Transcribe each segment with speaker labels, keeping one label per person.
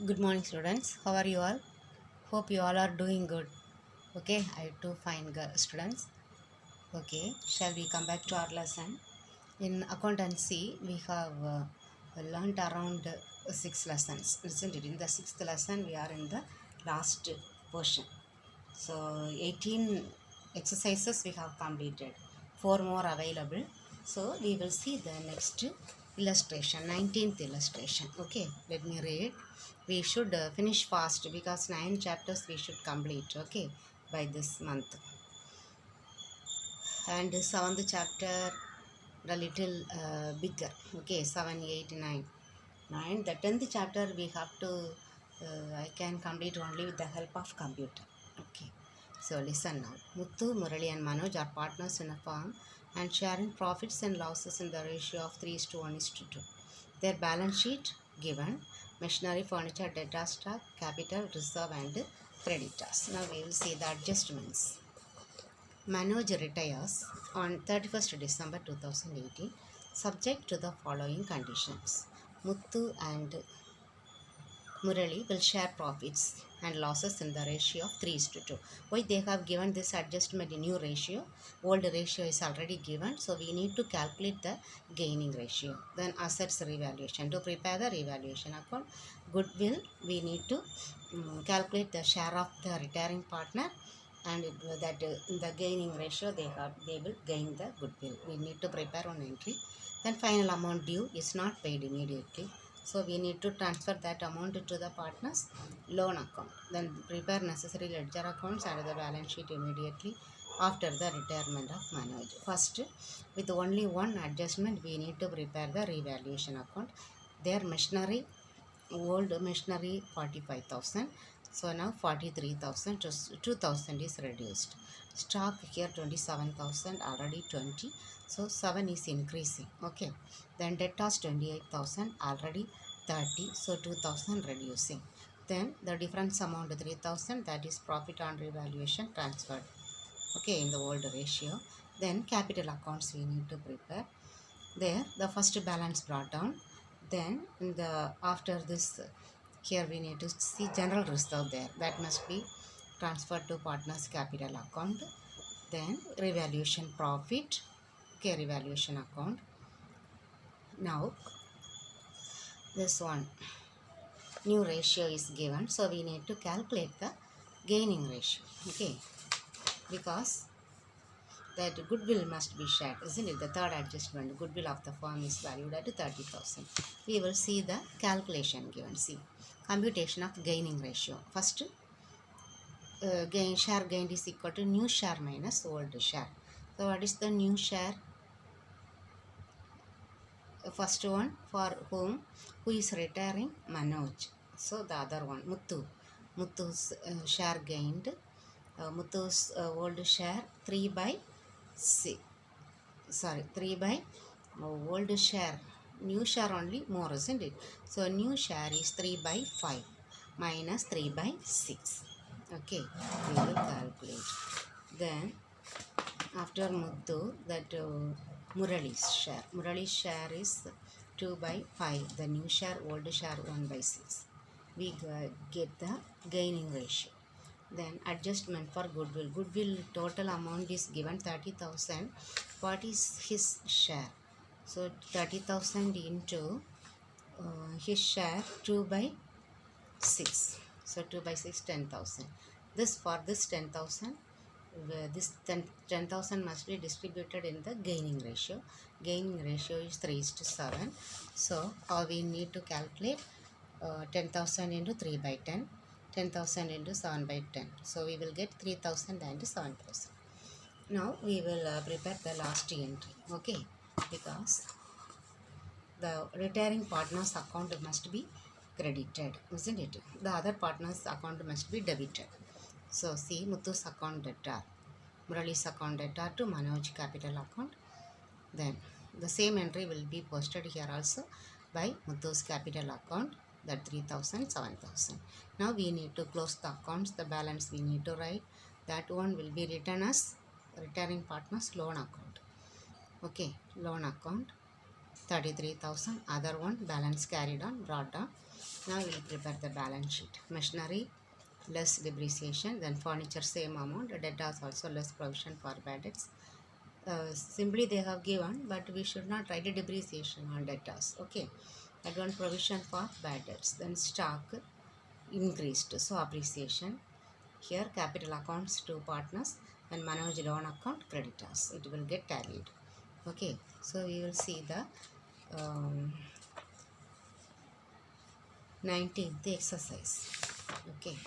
Speaker 1: Good morning, students. How are you all? Hope you all are doing good. Okay, I too fine, students. Okay, shall we come back to our lesson? In accountancy, we have learned around six lessons, isn't it? In the sixth lesson, we are in the last portion. So, 18 exercises we have completed, 4 more available. So, we will see the next illustration, 19th illustration. Okay, let me read. We should finish fast because 9 chapters we should complete, okay, by this month. And 7th chapter, the little bigger, okay, 7, 8, 9. 9, the 10th chapter we have to, I can complete only with the help of computer, okay. So listen now. Muthu, Murali and Manoj are partners in a firm and sharing profits and losses in the ratio of 3:1:2. Their balance sheet given, machinery, furniture, data stock, capital, reserve and creditors. Now we will see the adjustments. Manoj retires on 31st December 2018 subject to the following conditions. Muthu and Murali will share profits and losses in the ratio of 3:2. Why they have given this adjustment in new ratio? Old ratio is already given, so we need to calculate the gaining ratio. Then assets revaluation. To prepare the revaluation account, goodwill, we need to calculate the share of the retiring partner, and that in the gaining ratio they will gain the goodwill. We need to prepare one entry. Then final amount due is not paid immediately. So we need to transfer that amount to the partner's loan account. Then prepare necessary ledger accounts and the balance sheet immediately after the retirement of Manoj. First, with only one adjustment, we need to prepare the revaluation account. Their machinery, old machinery 45,000. So now 43,000, just 2,000 is reduced. Stock here 27,000, already 20. So 7 is increasing. Okay. Then debtors 28,000, already 30. So 2,000 reducing. Then the difference amount 3,000, that is profit on revaluation transferred. Okay, in the old ratio. Then capital accounts we need to prepare. There the first balance brought down. Then in the after this, here we need to see general reserve there, that must be transferred to partners capital account. Then revaluation profit, okay, revaluation account. Now this one new ratio is given, so we need to calculate the gaining ratio, okay, because that goodwill must be shared, isn't it? The third adjustment, goodwill of the firm is valued at 30,000. We will see the calculation given. See, computation of gaining ratio. First, share gained is equal to new share minus old share. So what is the new share? First one, for whom? Who is retiring? Manoj. So the other one, Muthu. Muthu's share gained. Muthu's old share 3 by 6. Sorry, 3 by old share. New share only more, isn't it? So new share is 3 by 5 minus 3 by 6. Okay, we will calculate. Then after Muthu, that Murali's share. Murali's share is 2 by 5. The new share, old share 1 by 6. We get the gaining ratio. Then adjustment for goodwill. Goodwill total amount is given 30,000. What is his share? So 30,000 into his share 2 by 6. So 2 by 6, 10,000. This for this 10,000, this 10,000 must be distributed in the gaining ratio. Gaining ratio is 3:7. So we need to calculate 10,000 into 3 by 10. 10,000 into 7 by 10. So we will get 3,000 and 7,000. Now we will prepare the last entry, okay, because the retiring partner's account must be credited, isn't it? The other partner's account must be debited. So see, Muthu's account debtor, Murali's account debtor to Manoj capital account. Then the same entry will be posted here also by Muthu's capital account, that 3,000, 7,000. Now we need to close the accounts, the balance we need to write. That one will be written as retiring partner's loan account. Okay, loan account 33,000. Other one balance carried on, brought down Now we will prepare the balance sheet. Machinery less depreciation, then furniture same amount, debtors also less provision for bad debts. Simply they have given, but we should not write a depreciation on debtors. Okay, that one provision for bad debts. Then stock increased, so appreciation. Here capital accounts to partners and Manoj loan account creditors. It will get tallied. Okay, so we will see the 19th exercise. Okay,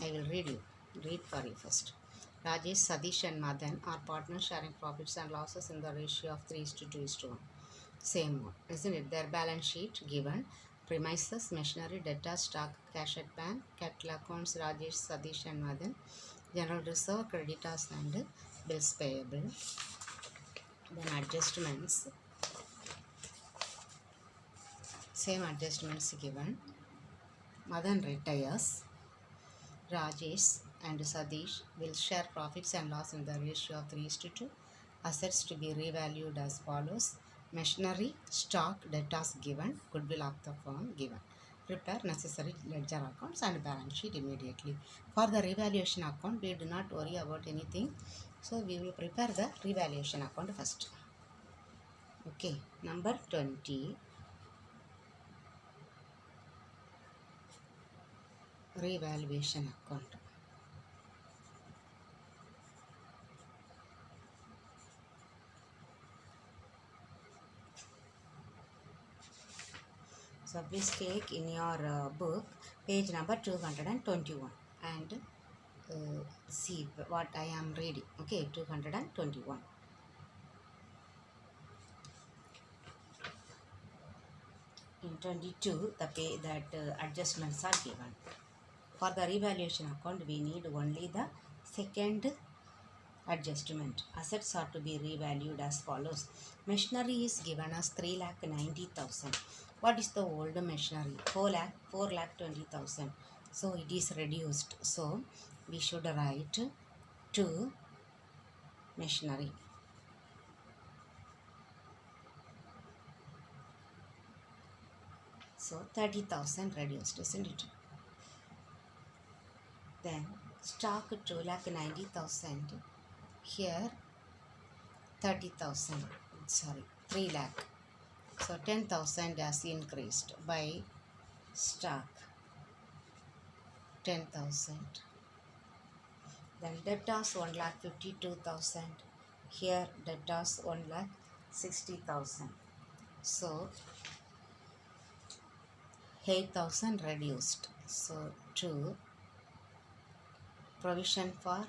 Speaker 1: I will read for you first. Rajesh, Sadish and Madan are partners sharing profits and losses in the ratio of 3:2:1. Same one, isn't it? Their balance sheet given. Premises, machinery, data, stock, cash at bank, capital accounts, Rajesh, Sadish and Madan. General reserve, creditors and bills payable. Then adjustments. Same adjustments given. Madan retires. Rajesh and Sadish will share profits and loss in the ratio of 3:2. Assets to be revalued as follows. Machinery, stock, debtors given, goodwill of the firm given. Prepare necessary ledger accounts and balance sheet immediately. For the revaluation account, we do not worry about anything. So we will prepare the revaluation account first. Okay, number 20. Revaluation account. So please take in your book page number 221 and see what I am reading. Okay, 221. In 22, the pay that adjustments are given. For the revaluation account, we need only the second adjustment. Assets are to be revalued as follows. Machinery is given as 3,90,000. What is the old machinery? 4,20,000. So it is reduced. So we should write to machinery. So 30,000 reduced, isn't it? Then stock 2,90,000. Here 30,000. Sorry, 3 lakh. So 10,000 has increased by stock 10,000. Then debtors 1,52,000. Here debtors 1,60,000. So 8,000 reduced. So to provision for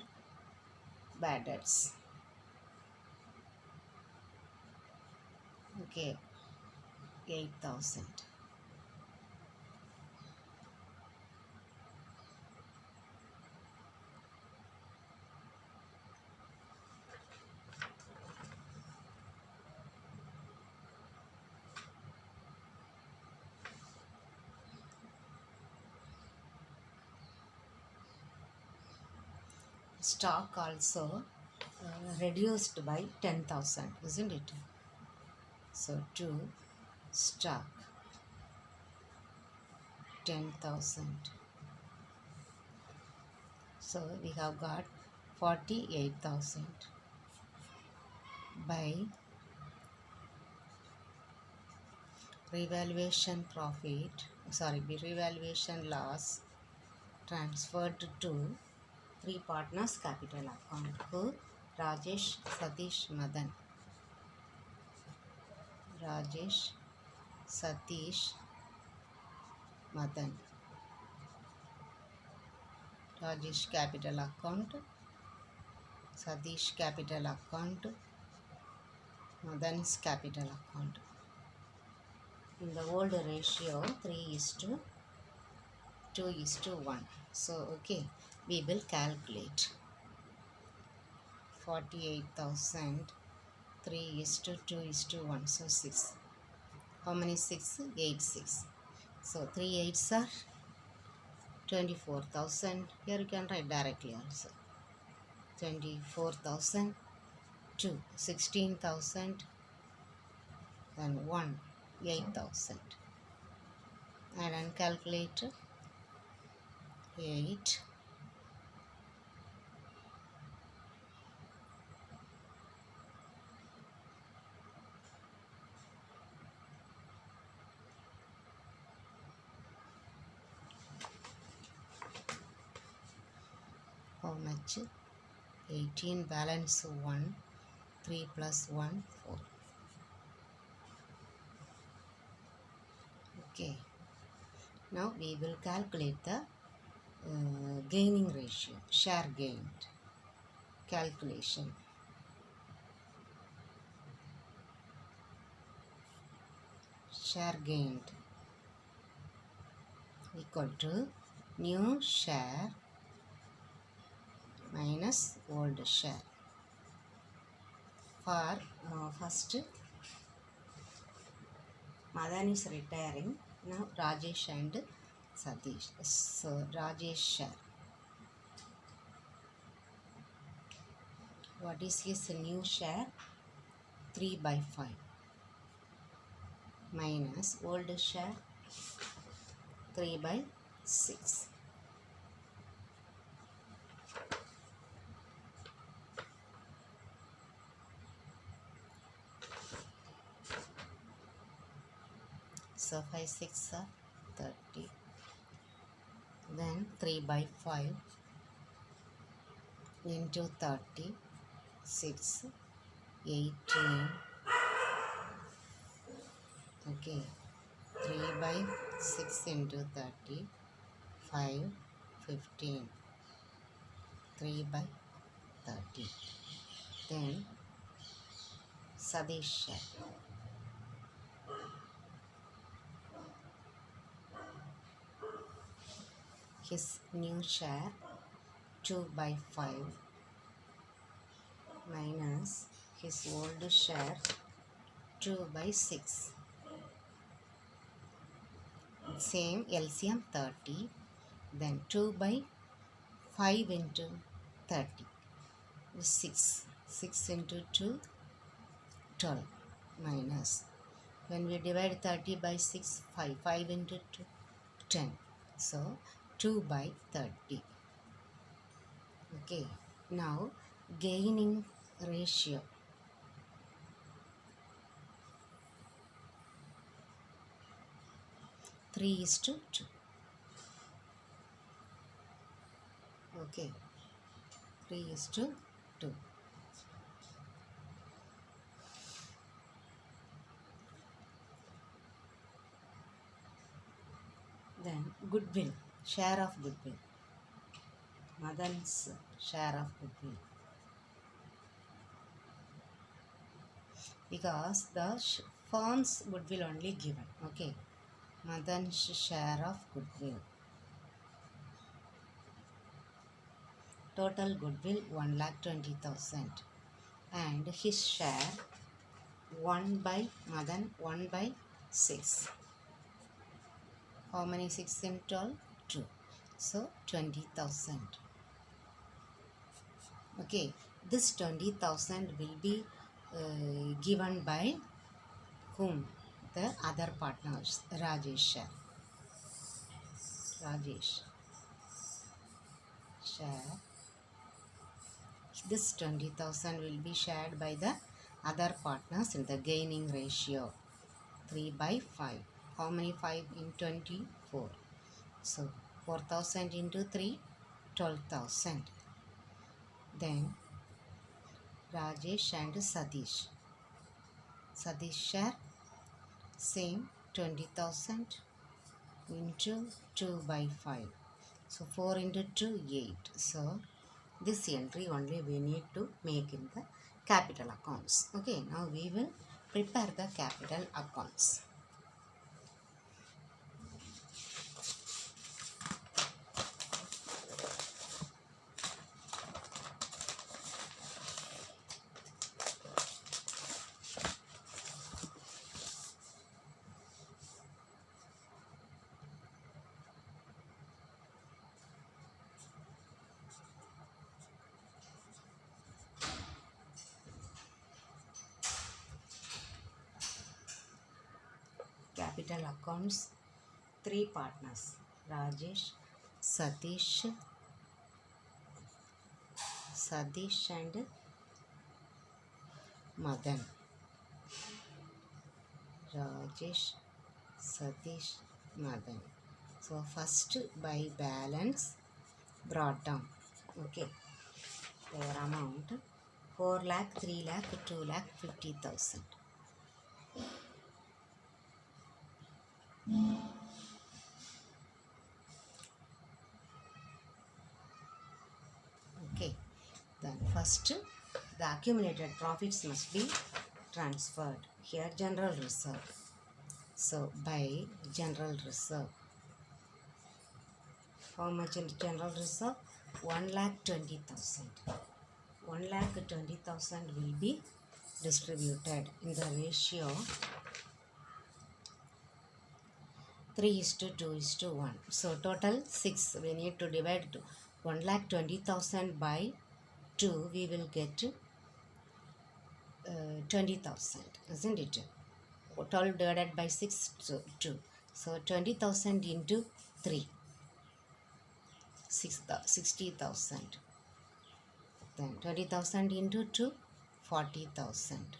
Speaker 1: bad debts. Okay, 8,000. Stock also reduced by 10,000, isn't it? So to stock 10,000. So we have got 48,000 by revaluation revaluation loss transferred to three partners capital account. Who? Rajesh, Satish, Madan. Rajesh, Satish, Madan. Rajesh capital account, Satish capital account, Madan's capital account. In the old ratio 3:2:1. So okay, we will calculate 48,000 3:2:1. So 6. How many 6? 8 6. So 3 8s are 24,000. Here you can write directly also. 24,000 2 16,000 then 1 8,000. And on calculator, 8 how much? 18 balance 1, 3 plus 1, 4. Okay, now we will calculate the gaining ratio, share gained. Calculation. Share gained equal to new share minus old share. For first, Madan is retiring. Now Rajesh and Satish. So Rajesh share. What is his new share? 3 by 5 minus old share 3 by 6. So 5 6 are 30. Then 3 by 5 into 30, 6, 18. Okay, 3 by 6 into 30, 5, 15. 3 by 30. Then Sadish share. His new share 2 by 5 minus his old share 2 by 6. Same LCM 30. Then 2 by 5 into 30. 6. 6 into 2, 12 minus. When we divide 30 by 6, 5. 5 into 2, 10. So 2 by 30. Okay. Now gaining ratio. 3:2. Okay. 3:2. Then goodwill. Share of goodwill. Madan's share of goodwill. Because the firm's goodwill only given. Okay. Madan's share of goodwill. Total goodwill 1,20,000. And his share 1 by Madan 1 by 6. How many 6 in 12? 2. So 20,000. Okay. This 20,000 will be given by whom? The other partners. Rajesh. Rajesh share. This 20,000 will be shared by the other partners in the gaining ratio 3 by 5. How many 5 in 24? So 4,000 into 3, 12,000. Then Rajesh and Satish. Satish share same 20,000 into 2 by 5. So 4 into 2, 8. So this entry only we need to make in the capital accounts. Okay, now we will prepare the capital accounts. capital accounts, 3 partners, Rajesh, Satish and Madan. Rajesh, Satish, Madan. So first by balance brought down. Okay. Their amount 4 lakh, 3 lakh, 2 lakh, 50,000. Okay. Then first the accumulated profits must be transferred. Here general reserve. So by general reserve. How much in general reserve? 1,20,000. 1,20,000 will be distributed in the ratio 3:2:1. So total 6. We need to divide 1,20,000 by 2. We will get 20,000, isn't it? 12 divided by 6, so 2. So 20,000 into 3. 60,000. Then 20,000 into 2, 40,000.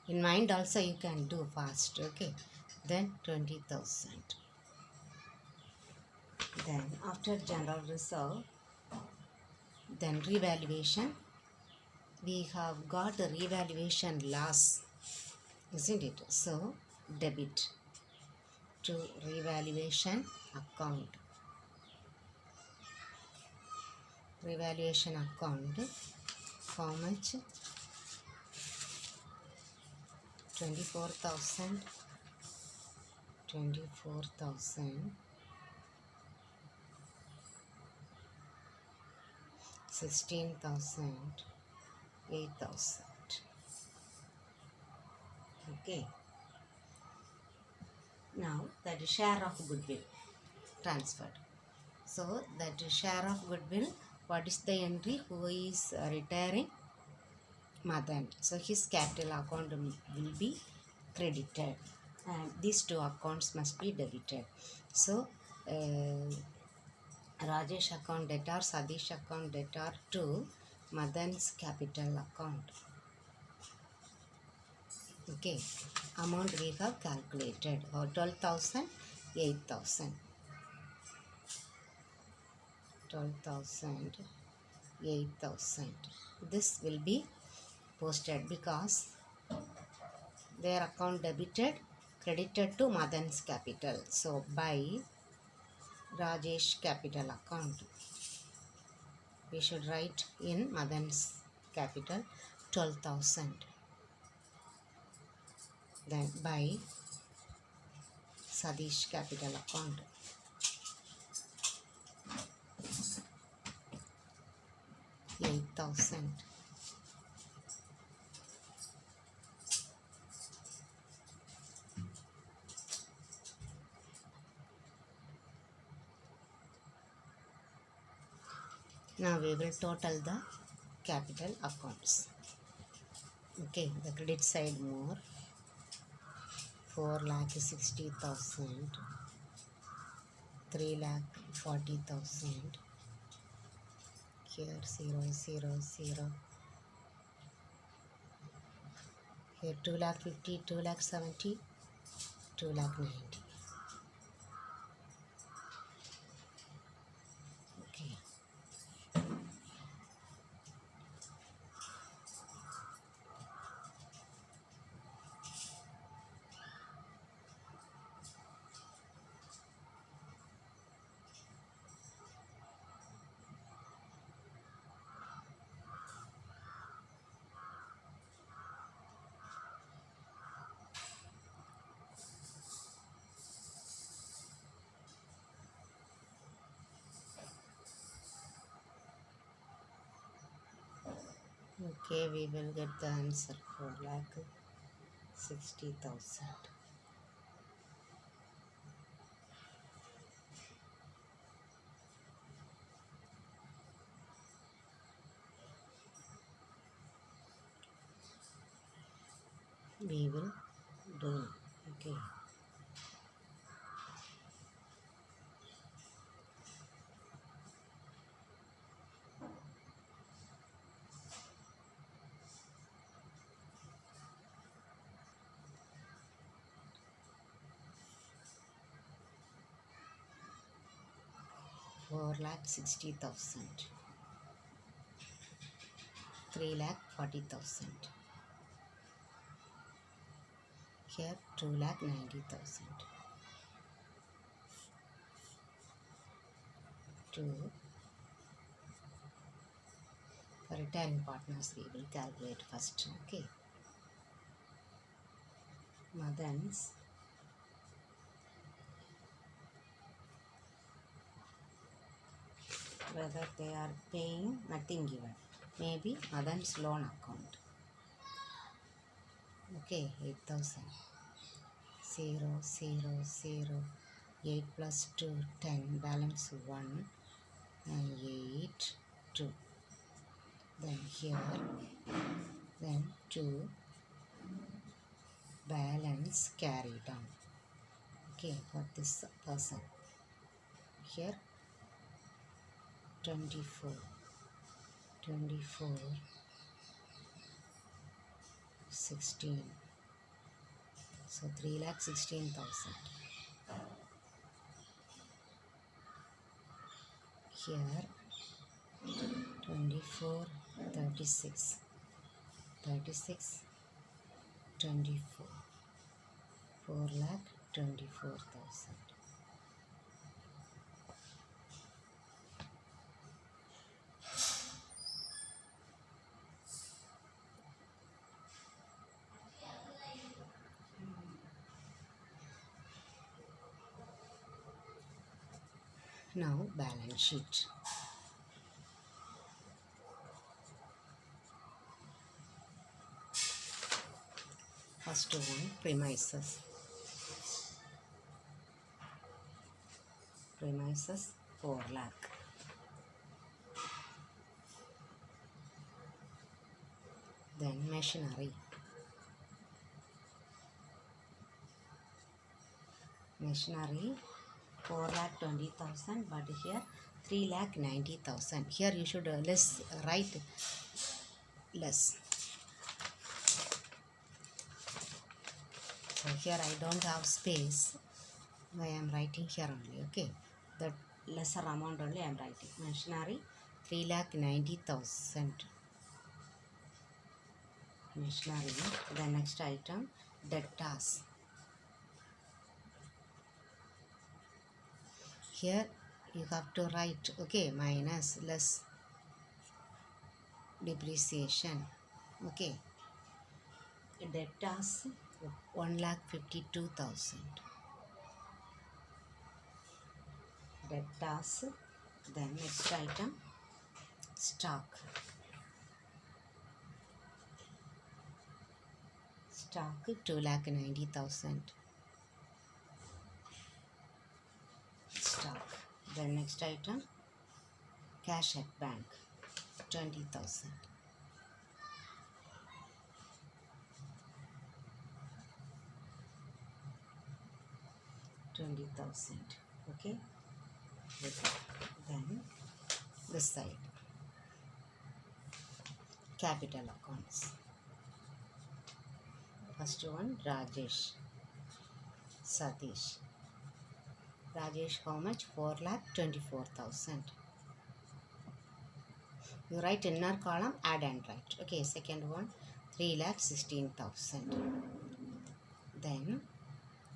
Speaker 1: In mind also you can do fast, okay. Then 20,000. Then after general reserve, then revaluation. We have got the revaluation loss, isn't it? So debit to revaluation account. Revaluation account, how much? 24,000, 24,000, 16,000, 8,000. Okay. Now that is share of goodwill transferred. So that is share of goodwill. What is the entry? Who is retiring? Madan. So his capital account will be credited, and these two accounts must be debited. So Rajesh account debtor, Sadish account debtor to Madan's capital account. Okay, amount we have calculated, 12,000, 8,000. 12,000, 8,000. This will be posted because their account debited, credited to Madan's capital. So by Rajesh capital account, we should write in Madan's capital 12,000. Then by Sadish capital account, 8,000. Now we will total the capital accounts. Okay, the credit side more, 4,60,000, 3,40,000. Here 0, 0, 0. Here 2,50,000, 2,70,000, 2,90,000. Okay. Okay, we will get the answer, 4,60,000. We will do. Okay. 4,60,000, 3,40,000. Here 2,90,000. To retiring partners, we will calculate first. Okay. Madan's whether they are paying, nothing given. Maybe Madan's loan account. Okay, 8,000. 0, 0, 0. 8 plus 2, 10. Balance 1 and 8, 2. Then here, then 2. Balance carry down. Okay, for this person. Here 24, 24, 16. So 3,16,000. Here 24, 36, 36, 24. 4,24,000. Now balance sheet. First one, premises. Premises 4 lakh. Then machinery. Machinery 4,20,000, but here 3,90,000. Here you should write less. So here I don't have space. I am writing here only. Okay, the lesser amount only I am writing. Machinery 3,90,000. Machinery. The next item, debtors. Here you have to write, okay, minus less depreciation. Okay, debtors 1,52,000. Debtors. Then next item, stock. Stock 2,90,000. Stock. Then next item, cash at bank 20,000. Okay. Then this side, capital accounts. First one, Rajesh, Satish. Rajesh, how much? 4,24,000. You write inner column, add and write. Okay, second one, 3,16,000. Then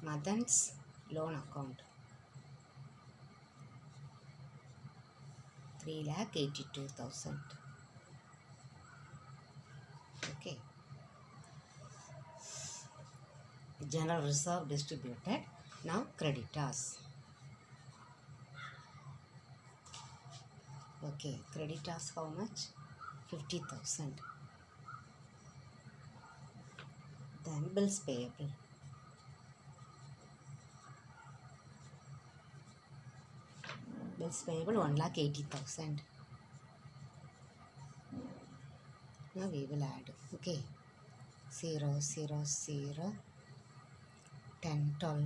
Speaker 1: Madan's loan account, 3,82,000. Okay. General reserve distributed. Now creditors. Okay, creditors how much? 50,000. Then bills payable. Bills payable 1,80,000. Now we will add. Okay, 0, 0, 0, 10, 12,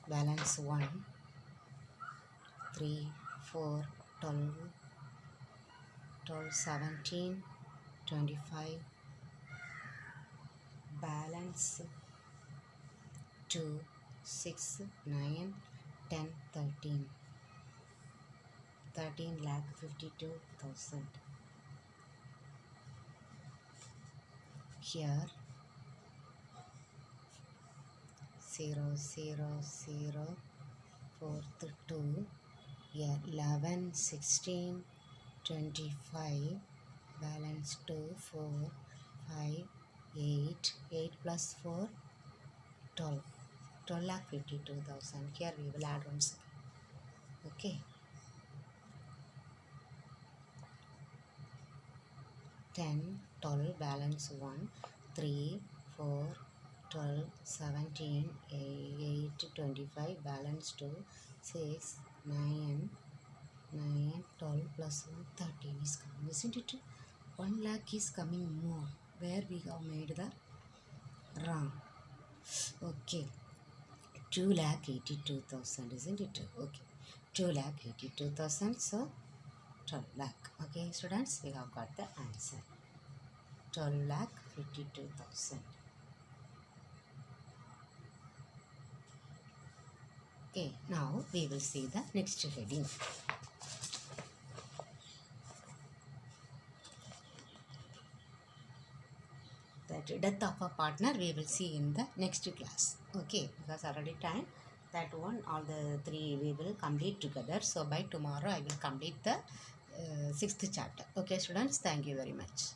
Speaker 1: balance 1, 3, 4, 12, 12, 17, 25, balance 2, 6, 9, 10, 13. 13,52,000. Here 0, 0, 0, fourth 2. Here 11, 16, 25, balance 2, 4, 5, 8, 8 plus 4, 12. 12,52,000. Here we will add once again. Okay. 10, 12, balance 1, 3, 4, 12, 17, 8, 25, balance 2, 6, 9, 9, 12 plus 1, 13 is coming, isn't it? 1 lakh is coming more. Where we have made the wrong. Okay. 2,82,000, isn't it? Okay. 2,82,000, so 12 lakh. Okay, students, we have got the answer. 12,52,000. Okay, now we will see the next heading. That death of a partner we will see in the next class. Okay, because already time, that one, all the three we will complete together. So by tomorrow I will complete the 6th chapter. Okay, students, thank you very much.